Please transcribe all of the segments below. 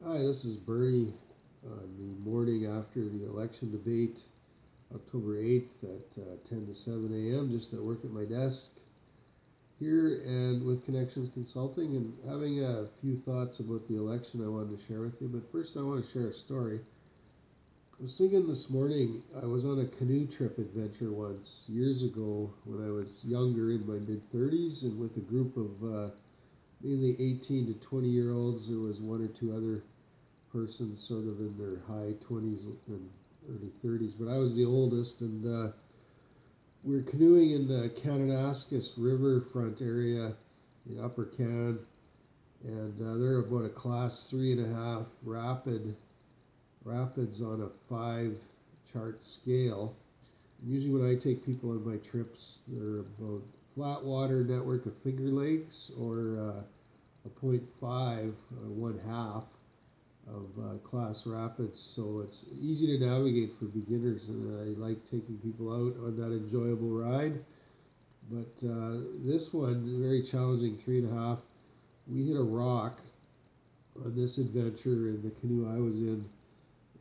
Hi, this is Bernie on the morning after the election debate, October 8th at 10 to 7 a.m., just at work at my desk here and with Connections Consulting, and having a few thoughts about the election I wanted to share with you. But first, I want to share a story. I was thinking this morning, I was on a canoe trip adventure once, years ago, when I was younger, in my mid 30s, and with a group of mainly 18 to 20-year-olds. There was one or two other persons sort of in their high 20s and early 30s, but I was the oldest, and we were canoeing in the Kananaskis riverfront area in Upper Can, and they're about a class 3.5 rapids on a 5 chart scale. And usually when I take people on my trips, they're about flat water network of Finger Lakes, or a .5, 1/2 of class rapids, so it's easy to navigate for beginners, and I like taking people out on that enjoyable ride. But this one, very challenging, 3.5. We hit a rock on this adventure in the canoe I was in,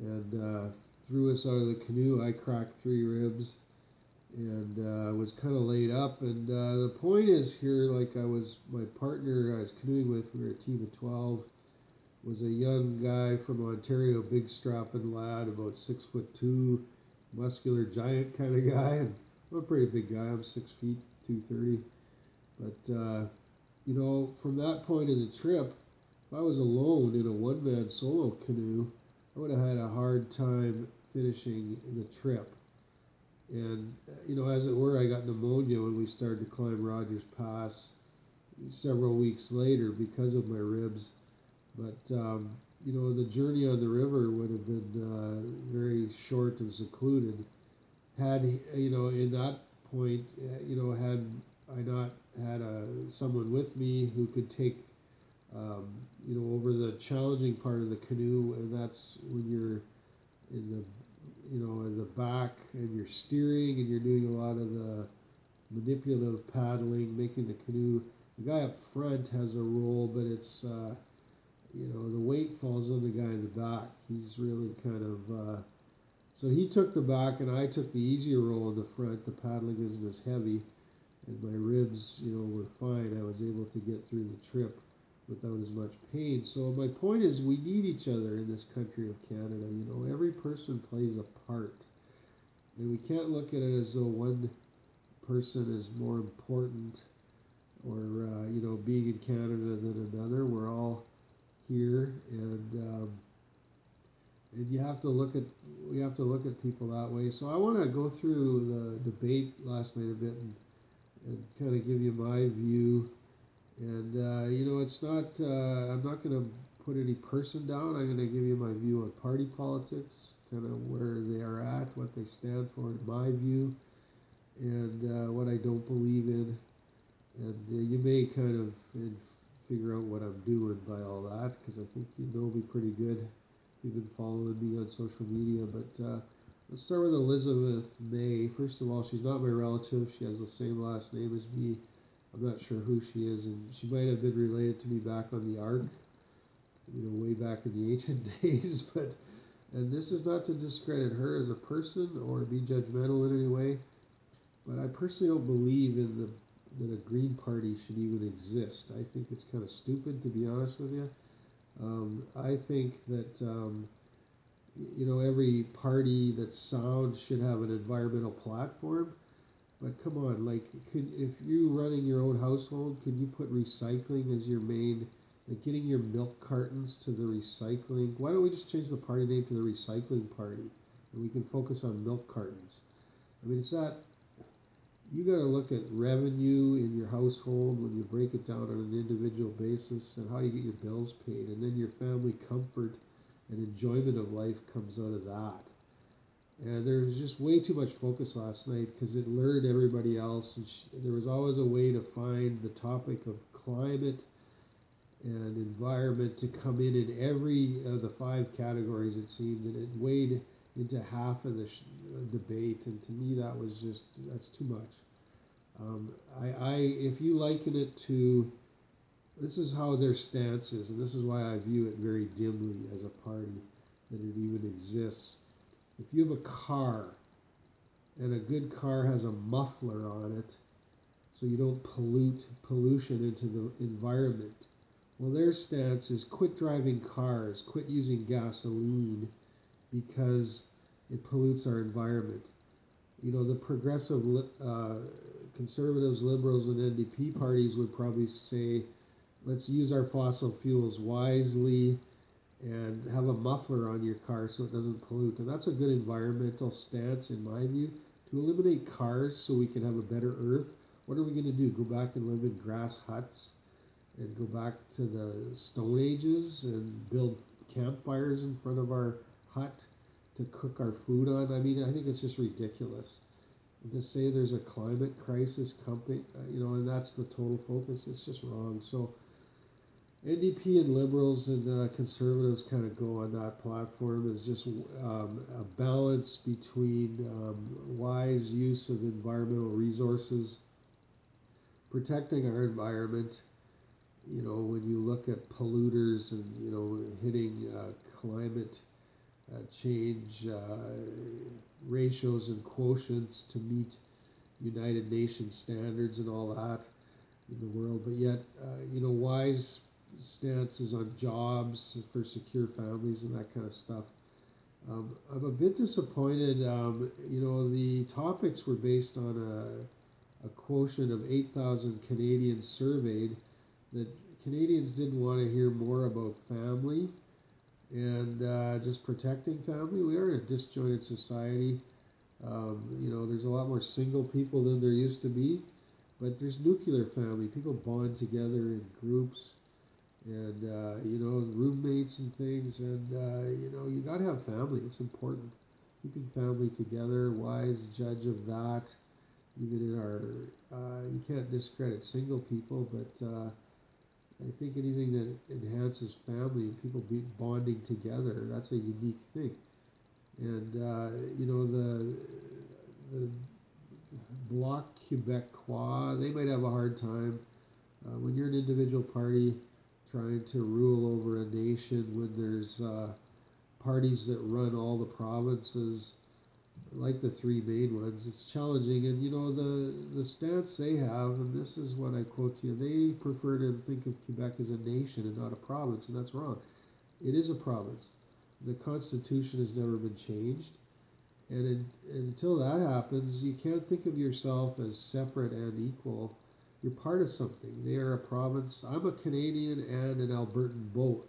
and threw us out of the canoe. I cracked 3 ribs and was kind of laid up. And the point is here, like, my partner I was canoeing with, we were a team of 12, was a young guy from Ontario, big strapping lad, about 6'2", muscular giant kind of guy, and I'm a pretty big guy. I'm 6 feet 230. But from that point in the trip, if I was alone in a one-man solo canoe, I would have had a hard time finishing the trip. And as it were, I got pneumonia when we started to climb Rogers Pass several weeks later because of my ribs. But the journey on the river would have been very short and secluded had in that point, had I not had someone with me who could take over the challenging part of the canoe, and that's when you're in the back and you're steering and you're doing a lot of the manipulative paddling, making the canoe. The guy up front has a role, but it's the weight falls on the guy in the back. He's really kind of so he took the back and I took the easier role in the front. The paddling isn't as heavy, and my ribs, were fine. I was able to get through the trip without as much pain. So my point is, we need each other in this country of Canada. Every person plays a part, and we can't look at it as though one person is more important, or being in Canada than another. We're all here, and we have to look at people that way. So I want to go through the debate last night a bit, and kind of give you my view. And it's not. I'm not going to put any person down. I'm going to give you my view on party politics, kind of where they are at, what they stand for, in my view, and what I don't believe in. And you may kind of figure out what I'm doing by all that, because I think you know me pretty good. You've been following me on social media. But let's start with Elizabeth May. First of all, she's not my relative. She has the same last name as me. I'm not sure who she is, and she might have been related to me back on the Ark, way back in the ancient days. And this is not to discredit her as a person or be judgmental in any way, but I personally don't believe that a Green Party should even exist. I think it's kind of stupid, to be honest with you. I think that every party that's sound should have an environmental platform. But come on, like, if you're running your own household, could you put recycling as your main, like getting your milk cartons to the recycling? Why don't we just change the party name to the Recycling Party, and we can focus on milk cartons? I mean, it's not. You got to look at revenue in your household when you break it down on an individual basis, and how you get your bills paid, and then your family comfort and enjoyment of life comes out of that. And there was just way too much focus last night because it lured everybody else. And there was always a way to find the topic of climate and environment to come in every of the 5 categories, it seemed, and it weighed into half of the debate. And to me, that's too much. If you liken it to this is how their stance is, and this is why I view it very dimly as a party, that it even exists. If you have a car, and a good car has a muffler on it, so you don't pollute pollution into the environment. Well, their stance is quit driving cars, quit using gasoline because it pollutes our environment. You know, the progressive conservatives, liberals, and NDP parties would probably say, let's use our fossil fuels wisely and have a muffler on your car so it doesn't pollute. And that's a good environmental stance, in my view, to eliminate cars so we can have a better earth. What are we going to do? Go back and live in grass huts and go back to the Stone Ages and build campfires in front of our hut to cook our food on? I mean, I think it's just ridiculous. To say there's a climate crisis coming, and that's the total focus, it's just wrong. So NDP and liberals and conservatives kind of go on that platform as just a balance between wise use of environmental resources, protecting our environment. You know, when you look at polluters and, hitting climate change ratios and quotients to meet United Nations standards and all that in the world, but yet, wise stances on jobs for secure families and that kind of stuff. I'm a bit disappointed. The topics were based on a quotient of 8,000 Canadians surveyed, that Canadians didn't want to hear more about family and just protecting family. We are a disjointed society. There's a lot more single people than there used to be, but there's nuclear family. People bond together in groups and, roommates and things. And, you got to have family. It's important. Keeping family together, wise judge of that. Even in our, you can't discredit single people, but I think anything that enhances family and people bonding together, that's a unique thing. And, the Bloc Québécois, they might have a hard time. When you're an individual party trying to rule over a nation, when there's parties that run all the provinces, like the three main ones, it's challenging. And the stance they have, and this is what I quote to you, they prefer to think of Quebec as a nation and not a province, and that's wrong. It is a province. The Constitution has never been changed, and until that happens, you can't think of yourself as separate and equal. You're part of something. They are a province. I'm a Canadian and an Albertan both.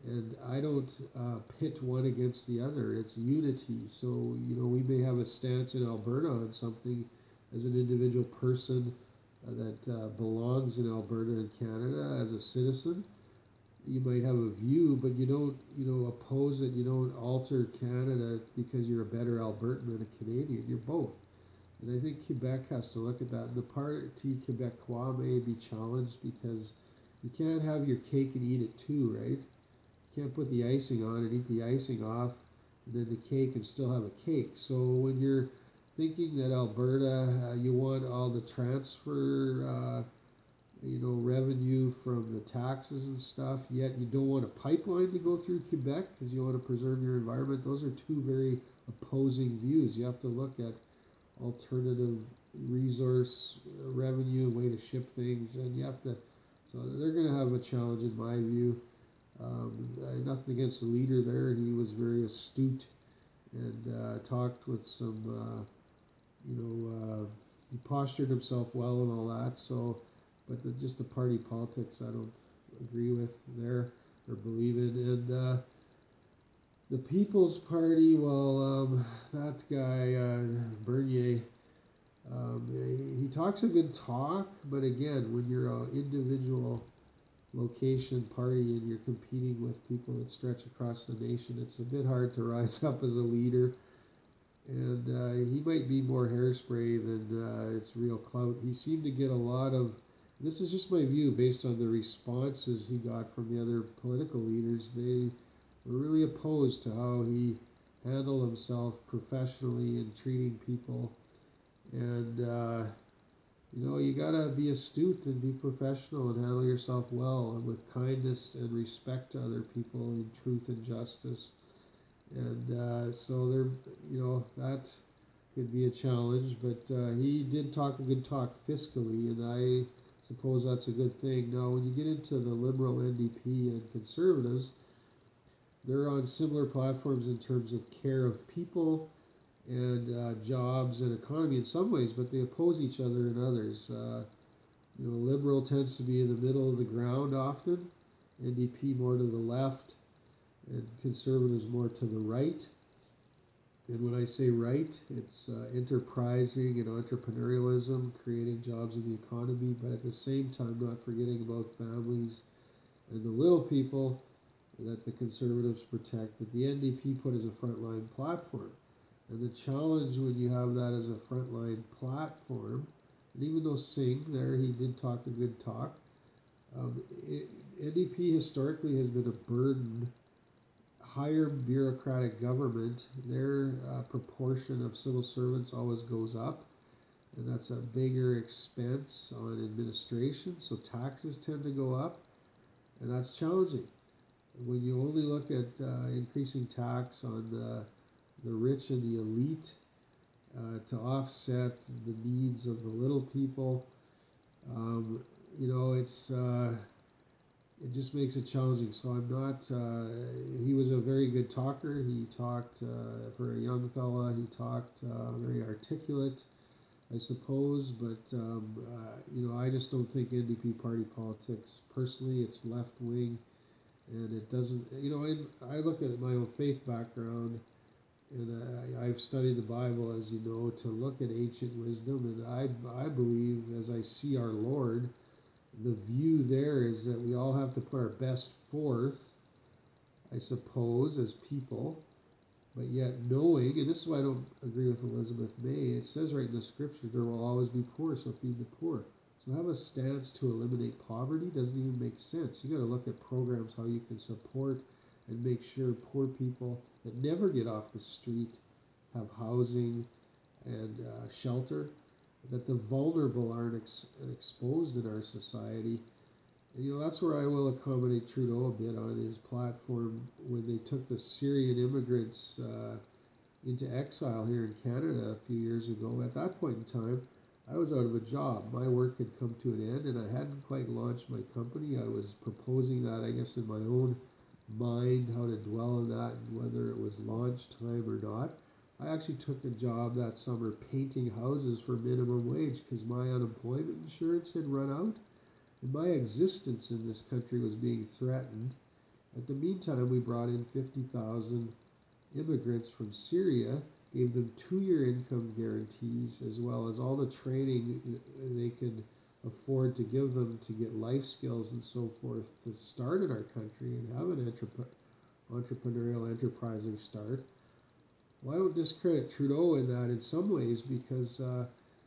And I don't pit one against the other. It's unity. So, we may have a stance in Alberta on something as an individual person that belongs in Alberta and Canada as a citizen. You might have a view, but you don't, oppose it. You don't alter Canada because you're a better Albertan than a Canadian. You're both. And I think Quebec has to look at that. And the Parti Québécois may be challenged because you can't have your cake and eat it too, right? Can't put the icing on and eat the icing off, and then the cake and still have a cake. So when you're thinking that Alberta, you want all the transfer, revenue from the taxes and stuff, yet you don't want a pipeline to go through Quebec because you want to preserve your environment. Those are two very opposing views. You have to look at alternative resource revenue, way to ship things, and you have to. So they're going to have a challenge in my view. Nothing against the leader there. He was very astute and talked with some, he postured himself well and all that. So, but just the party politics I don't agree with there or believe in. And the People's Party, well, that guy, Bernier, he talks a good talk, but again, when you're an individual location party and you're competing with people that stretch across the nation, it's a bit hard to rise up as a leader. And he might be more hairspray than it's real clout. He seemed to get a lot of, this is just my view based on the responses he got from the other political leaders. They were really opposed to how he handled himself professionally in treating people. And You gotta be astute and be professional and handle yourself well and with kindness and respect to other people in truth and justice. And so there, that could be a challenge. But he did talk a good talk fiscally, and I suppose that's a good thing. Now, when you get into the Liberal, NDP, and Conservatives, they're on similar platforms in terms of care of people and jobs and economy in some ways, but they oppose each other in others. Liberal tends to be in the middle of the ground often, NDP more to the left, and conservatives more to the right. And when I say right, it's enterprising and entrepreneurialism, creating jobs in the economy, but at the same time not forgetting about families and the little people that the conservatives protect, that the NDP put as a frontline platform. And the challenge when you have that as a frontline platform, and even though Singh there, he did talk a good talk, NDP historically has been a burden. Higher bureaucratic government, their proportion of civil servants always goes up, and that's a bigger expense on administration, so taxes tend to go up, and that's challenging. When you only look at increasing tax on the rich and the elite to offset the needs of the little people, it just makes it challenging. So I'm not, he was a very good talker. He talked, for a young fella, he talked very articulate, I suppose, but, I just don't think NDP party politics, personally, it's left wing, and it doesn't, I look at my own faith background, and I've studied the Bible, as you know, to look at ancient wisdom, and I believe, as I see our Lord, the view there is that we all have to put our best forth, I suppose, as people, but yet knowing, and this is why I don't agree with Elizabeth May, it says right in the scripture, there will always be poor, so feed the poor. So have a stance to eliminate poverty doesn't even make sense. You got to look at programs, how you can support and make sure poor people that never get off the street have housing and shelter, that the vulnerable aren't exposed in our society. And, that's where I will accommodate Trudeau a bit on his platform when they took the Syrian immigrants into exile here in Canada a few years ago. At that point in time, I was out of a job. My work had come to an end, and I hadn't quite launched my company. I was proposing that, I guess, in my own mind, how to dwell on that and whether it was launch time or not. I actually took a job that summer painting houses for minimum wage because my unemployment insurance had run out and my existence in this country was being threatened. At the meantime, we brought in 50,000 immigrants from Syria, gave them 2-year income guarantees as well as all the training they could afford to give them to get life skills and so forth to start in our country and have an entrepreneurial, enterprising start. Well, I don't discredit Trudeau in that in some ways because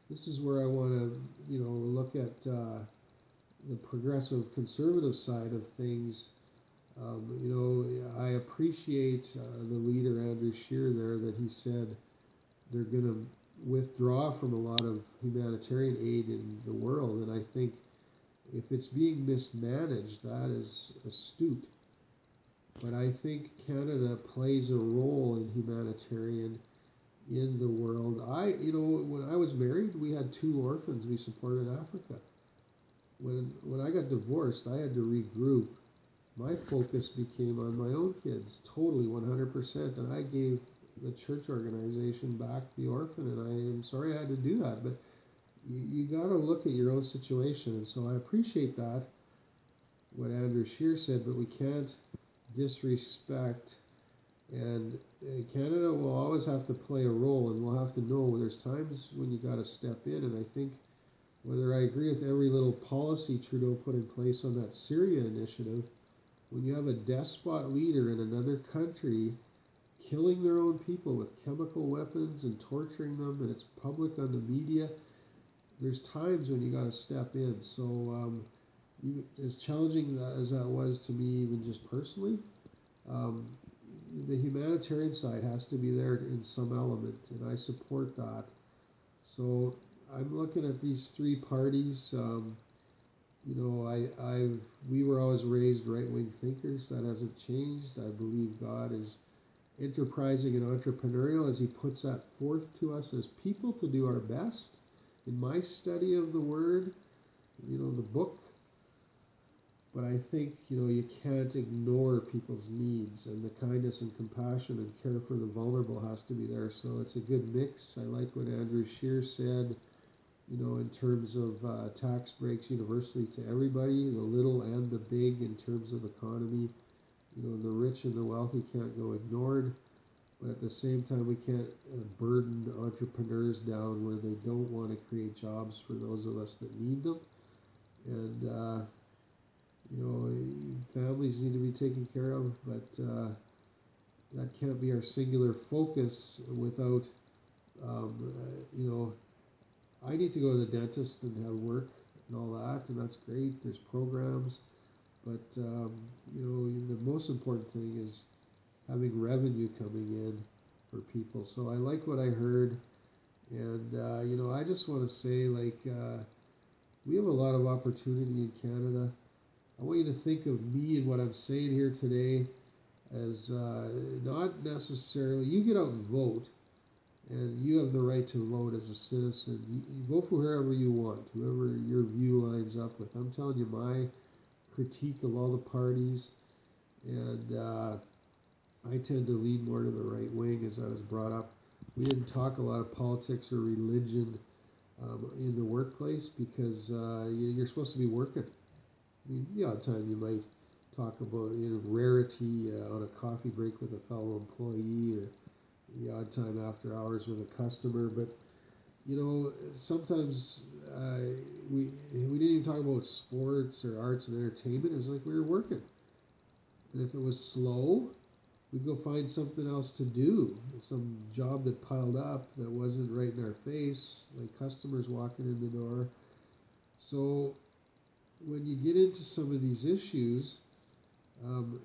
this is where I want to, look at the progressive conservative side of things. I appreciate the leader, Andrew Scheer, there, that he said they're going to withdraw from a lot of humanitarian aid in the world. And I think if it's being mismanaged, that is astute. But I think Canada plays a role in humanitarian in the world. When I was married, we had 2 orphans we supported in Africa. When I got divorced, I had to regroup. My focus became on my own kids, totally 100%, and I gave the church organization back the orphan, and I am sorry I had to do that, but you got to look at your own situation, and so I appreciate that, what Andrew Scheer said, but we can't disrespect, and Canada will always have to play a role, and we'll have to know there's times when you got to step in, and I think whether I agree with every little policy Trudeau put in place on that Syria initiative, when you have a despot leader in another country killing their own people with chemical weapons and torturing them, and it's public on the media, there's times when you got to step in. So as challenging as that was to me, even just personally, the humanitarian side has to be there in some element, and I support that. So I'm looking at these three parties. We were always raised right-wing thinkers. That hasn't changed. I believe God is enterprising and entrepreneurial as He puts that forth to us as people to do our best. In my study of the Word, the book, but I think, you can't ignore people's needs, and the kindness and compassion and care for the vulnerable has to be there. So it's a good mix. I like what Andrew Scheer said, in terms of tax breaks universally to everybody, the little and the big, in terms of economy. The rich and the wealthy can't go ignored, but at the same time, we can't burden entrepreneurs down where they don't want to create jobs for those of us that need them. And, families need to be taken care of, but that can't be our singular focus without, I need to go to the dentist and have work and all that, and that's great. There's programs, but, the most important thing is having revenue coming in for people. So I like what I heard, and, I just want to say, we have a lot of opportunity in Canada. I want you to think of me and what I'm saying here today as not necessarily, you get out and vote, and you have the right to vote as a citizen. You vote for whoever you want, whoever your view lines up with. I'm telling you my critique of all the parties, and I tend to lean more to the right wing as I was brought up. We didn't talk a lot of politics or religion in the workplace because you're supposed to be working. I mean, the odd time you might talk about rarity on a coffee break with a fellow employee, or the odd time after hours with a customer. But sometimes we didn't even talk about sports or arts and entertainment. It was like we were working, and if it was slow, we'd go find something else to do. Some job that piled up that wasn't right in our face, like customers walking in the door. So when you get into some of these issues,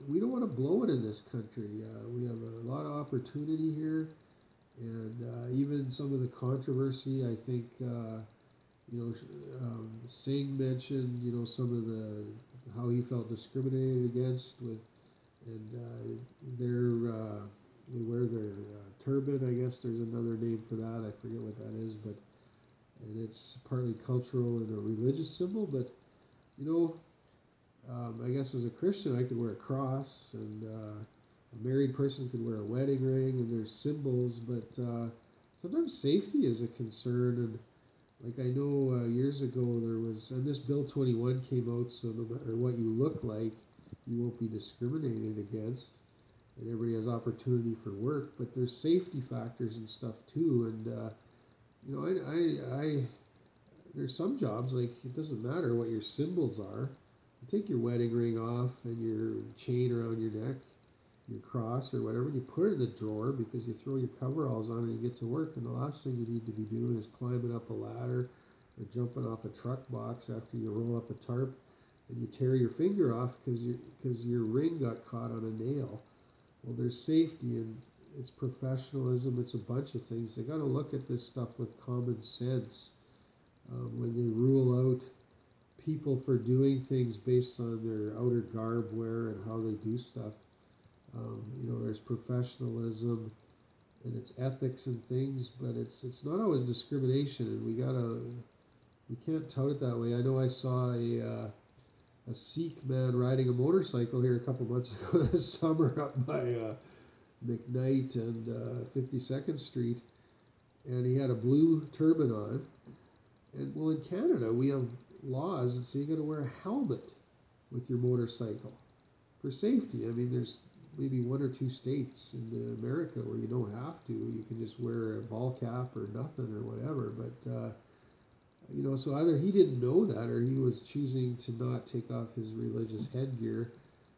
we don't want to blow it in this country. We have a lot of opportunity here, and even some of the controversy, I think, Singh mentioned, some of the, how he felt discriminated against with, and they wear their turban, I guess there's another name for that, I forget what that is, but, and it's partly cultural and a religious symbol, but I guess as a Christian, I could wear a cross, and a married person could wear a wedding ring, and there's symbols, but sometimes safety is a concern. And like I know years ago there was, and this Bill 21 came out, so no matter what you look like, you won't be discriminated against, and everybody has opportunity for work, but there's safety factors and stuff too, and I there's some jobs, like, it doesn't matter what your symbols are. You take your wedding ring off and your chain around your neck, your cross or whatever, and you put it in a drawer because you throw your coveralls on and you get to work, and the last thing you need to be doing is climbing up a ladder or jumping off a truck box after you roll up a tarp and you tear your finger off because your ring got caught on a nail. Well, there's safety, and it's professionalism, it's a bunch of things. They got to look at this stuff with common sense. When they rule out people for doing things based on their outer garb wear and how they do stuff, there's professionalism and it's ethics and things, but it's not always discrimination, and we can't tout it that way. I know I saw a Sikh man riding a motorcycle here a couple months ago this summer up by McKnight and 52nd Street, and he had a blue turban on. And well, in Canada, we have laws that say you got to wear a helmet with your motorcycle for safety. I mean, there's maybe one or two states in America where you don't have to. You can just wear a ball cap or nothing or whatever. But so either he didn't know that, or he was choosing to not take off his religious headgear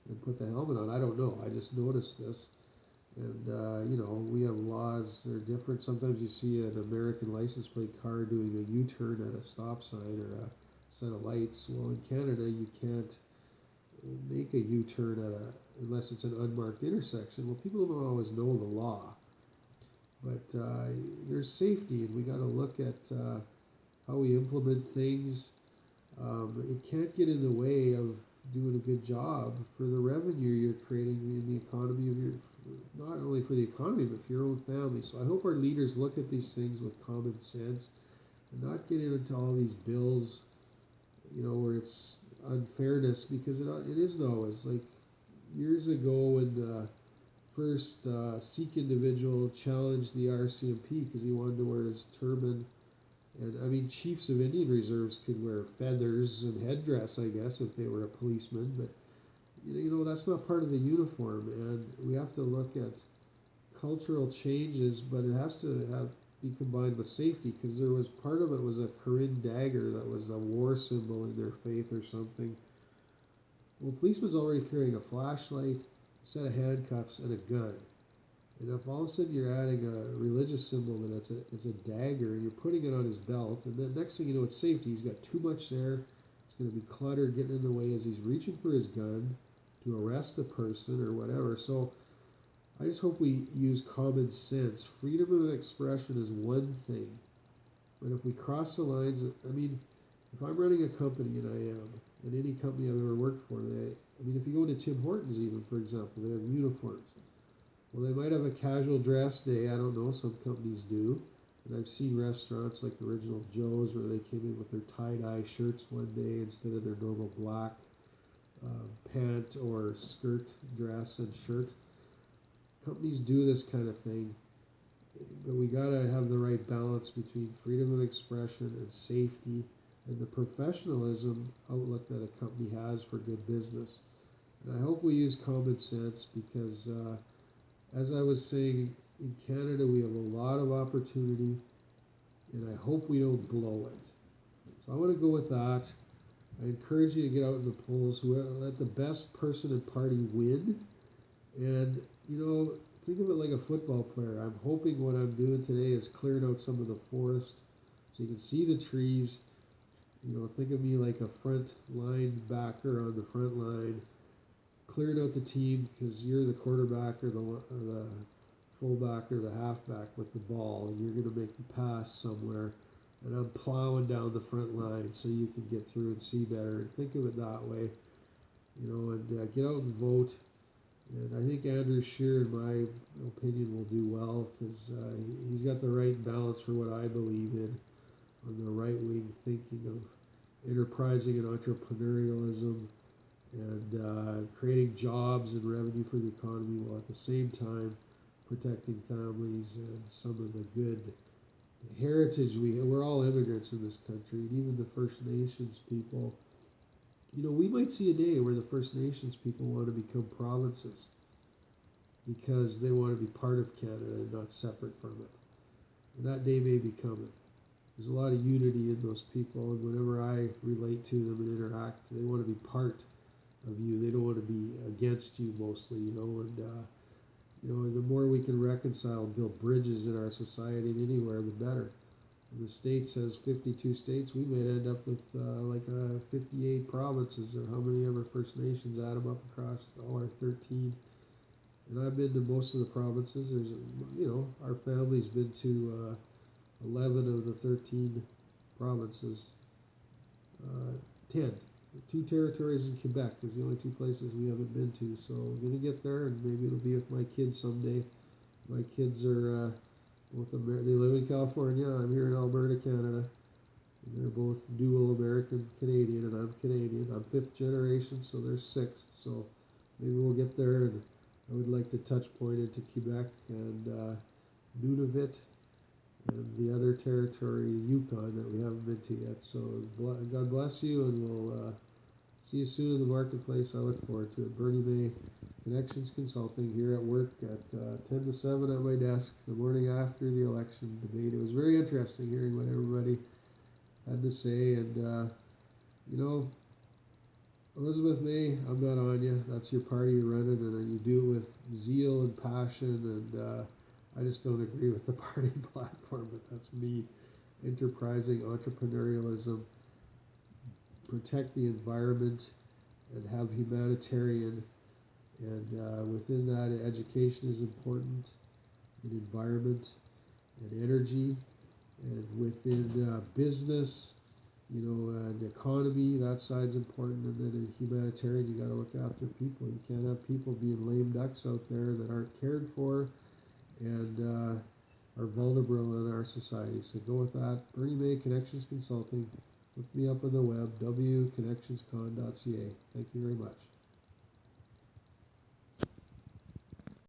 and put the helmet on. I don't know. I just noticed this. And, we have laws that are different. Sometimes you see an American license plate car doing a U-turn at a stop sign or a set of lights. Well, in Canada, you can't make a U-turn unless it's an unmarked intersection. Well, people don't always know the law. But there's safety, and we got to look at how we implement things. It can't get in the way of doing a good job for the revenue you're creating in the economy of your, not only for the economy, but for your own family. So I hope our leaders look at these things with common sense and not get into all these bills, where it's unfairness, because it is no. It's like years ago when the first Sikh individual challenged the RCMP because he wanted to wear his turban. And I mean, chiefs of Indian reserves could wear feathers and headdress, I guess, if they were a policeman. But that's not part of the uniform, and we have to look at cultural changes, but it has to be combined with safety, because there was part of it was a Korean dagger that was a war symbol in their faith or something. Well, a policeman's already carrying a flashlight, a set of handcuffs, and a gun. And if all of a sudden you're adding a religious symbol and it's a dagger, and you're putting it on his belt, and then next thing you know, it's safety. He's got too much there. It's going to be clutter getting in the way as he's reaching for his gun to arrest a person or whatever. So I just hope we use common sense. Freedom of expression is one thing, but if we cross the lines, I mean, if I'm running a company, and I am, and any company I've ever worked for, if you go into Tim Hortons even, for example, they have uniforms. Well, they might have a casual dress day, I don't know, some companies do. And I've seen restaurants like Original Joe's where they came in with their tie-dye shirts one day instead of their normal black pant or skirt, dress, and shirt. Companies do this kind of thing, but we gotta have the right balance between freedom of expression and safety and the professionalism outlook that a company has for good business. And I hope we use common sense, because as I was saying, in Canada we have a lot of opportunity, and I hope we don't blow it. So I want to go with that. I encourage you to get out in the polls. Let the best person and party win. And, think of it like a football player. I'm hoping what I'm doing today is clearing out some of the forest so you can see the trees. Think of me like a front line backer on the front line, clearing out the team, because you're the quarterback or the fullback or the halfback with the ball, and you're going to make the pass somewhere, and I'm plowing down the front line so you can get through and see better. And think of it that way, and get out and vote. And I think Andrew Scheer, in my opinion, will do well, because he's got the right balance for what I believe in, on the right-wing thinking of enterprising and entrepreneurialism, and creating jobs and revenue for the economy, while at the same time protecting families and some of the good heritage. We're all immigrants in this country, and even the First Nations people. We might see a day where the First Nations people want to become provinces because they want to be part of Canada and not separate from it. And that day may be coming. There's a lot of unity in those people, and whenever I relate to them and interact, they want to be part of you. They don't want to be against you mostly, and the more we can reconcile and build bridges in our society and anywhere, the better. The States has 52 states. We may end up with 58 provinces, or how many ever First Nations add them up across all our 13. And I've been to most of the provinces. Our family's been to 11 of the 13 provinces. 10. 2 territories in Quebec is the only 2 places we haven't been to. So we're going to get there, and maybe it'll be with my kids someday. My kids are they live in California. I'm here in Alberta, Canada. And they're both dual American Canadian, and I'm Canadian. I'm 5th generation, so they're 6th. So maybe we'll get there, and I would like to touch point into Quebec and Nunavut and the other territory, Yukon, that we haven't been to yet. So God bless you, and we'll see you soon in the marketplace. I look forward to it. Bernie May, Connections Consulting, here at work at 10 to 7 at my desk the morning after the election debate. It was very interesting hearing what everybody had to say. And, Elizabeth May, I'm not on you. That's your party you're running, and you do it with zeal and passion. And I just don't agree with the party platform, but that's me. Enterprising entrepreneurialism, protect the environment, and have humanitarian. And within that, education is important, and environment, and energy, And within business, the economy, that side's important. And then in humanitarian, you got to look after people. You can't have people being lame ducks out there that aren't cared for and are vulnerable in our society. So go with that. Bernie May Connections Consulting. Look me up on the web, wconnectionscon.ca. Thank you very much.